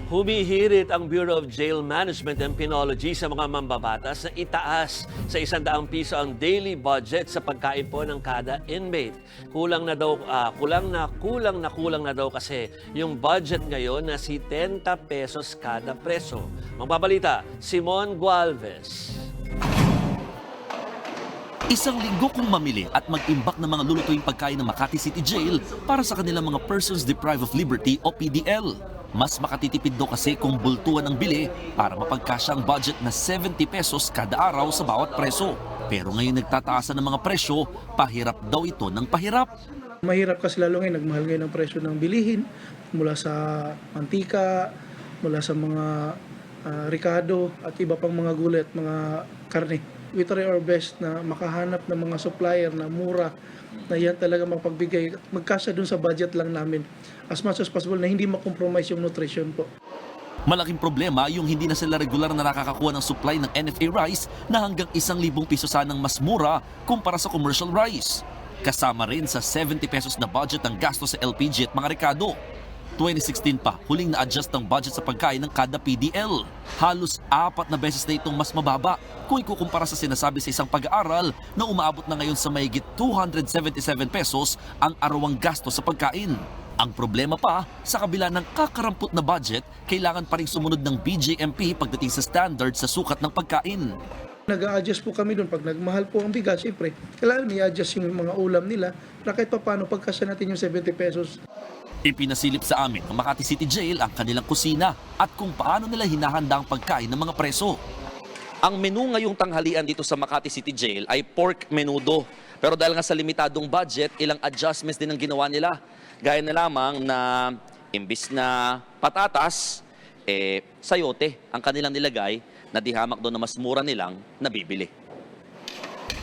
Humihirit ang Bureau of Jail Management and Penology sa mga mambabatas na itaas sa 100 piso ang daily budget sa pagkain po ng kada inmate. Kulang na daw kasi yung budget ngayon na 70 pesos kada preso. Magbabalita, Simon Gualvez. Isang linggo kung mamili at mag-imbak ng mga lulutuing pagkain ng Makati City Jail para sa kanilang mga Persons Deprived of Liberty o PDL. Mas makatitipid daw kasi kung bultuan ang bili para mapagkasya ang budget na 70 pesos kada araw sa bawat preso. Pero ngayon nagtataasan ng mga presyo, pahirap daw ito ng pahirap. Mahirap kasi lalo ngayon, nagmahal ngayon ang presyo ng bilihin mula sa mantika, mula sa mga ricado at iba pang mga gulay at mga karne. We try our best na makahanap ng mga supplier na mura na yan talaga mapagbigay, magkasya dun sa budget lang namin as much as possible na hindi makompromise yung nutrition po. Malaking problema yung hindi na sila regular na nakakakuha ng supply ng NFA rice na hanggang 1,000 piso sanang mas mura kumpara sa commercial rice. Kasama rin sa 70 pesos na budget ang gasto sa LPG at mga rekado. 2016 pa, huling na-adjust ang budget sa pagkain ng kada PDL. Halos 4 na beses na itong mas mababa kung ikukumpara sa sinasabi sa isang pag-aaral na umaabot na ngayon sa mahigit 277 pesos ang arawang gasto sa pagkain. Ang problema pa, sa kabila ng kakarampot na budget, kailangan pa rin sumunod ng BJMP pagdating sa standard sa sukat ng pagkain. Nag-a-adjust po kami doon. Pag nagmahal po ang bigas, siyempre, kailangan i-adjust yung mga ulam nila para kahit pa paano pagkasya natin yung 70 pesos. Ipinasilip sa amin ng Makati City Jail ang kanilang kusina at kung paano nila hinahanda ang pagkain ng mga preso. Ang menu ngayong tanghalian dito sa Makati City Jail ay pork menudo. Pero dahil nga sa limitadong budget, ilang adjustments din ang ginawa nila. Gaya na lamang na imbis na patatas, sayote ang kanilang nilagay na di hamak doon na mas mura nilang nabibili.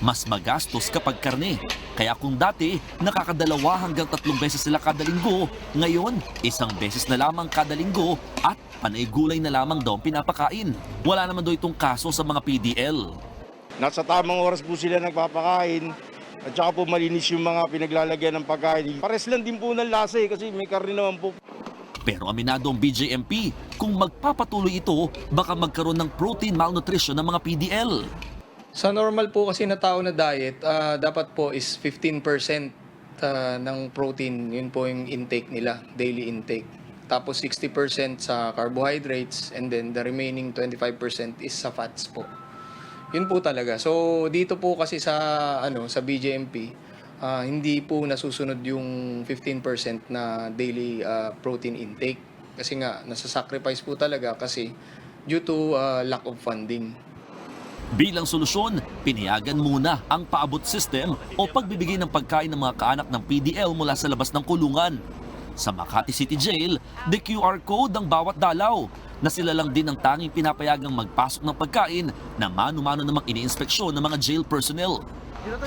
Mas magastos kapag karne. Kaya kung dati, nakakadalawa hanggang 3 beses sila kada linggo, ngayon, 1 beses na lamang kada linggo at panay gulay na lamang daw ang pinapakain. Wala naman daw itong kaso sa mga PDL. Nasa tamang oras po sila nagpapakain at saka po malinis yung mga pinaglalagyan ng pagkain. Pares lang din po ng lasa kasi may karne naman po. Pero aminado ang BJMP, kung magpapatuloy ito, baka magkaroon ng protein malnutrition ng mga PDL. Sa normal po kasi na tao na diet, dapat po is 15% ng protein, yun po yung intake nila, daily intake. Tapos 60% sa carbohydrates and then the remaining 25% is sa fats po. Yun po talaga. So dito po kasi sa BJMP, hindi po nasusunod yung 15% na daily protein intake. Kasi nga nasa-sacrifice po talaga kasi due to lack of funding. Bilang solusyon, pinayagan muna ang paabot system o pagbibigay ng pagkain ng mga kaanak ng PDL mula sa labas ng kulungan. Sa Makati City Jail, the QR code ang bawat dalaw na sila lang din ang tanging pinapayagang magpasok ng pagkain na mano-mano namang iniinspeksyon ng mga jail personnel.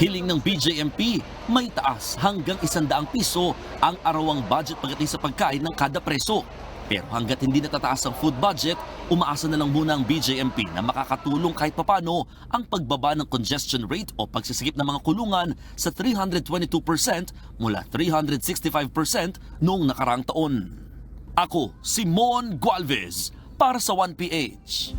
Hiling ng BJMP, may taas hanggang 100 piso ang arawang budget pagdating sa pagkain ng kada preso. Pero hanggat hindi natataas ang food budget, umaasa na lang muna ang BJMP na makakatulong kahit papano ang pagbaba ng congestion rate o pagsisigip ng mga kulungan sa 322% mula 365% noong nakaraang taon. Ako, si Mon Gualvez, para sa 1PH.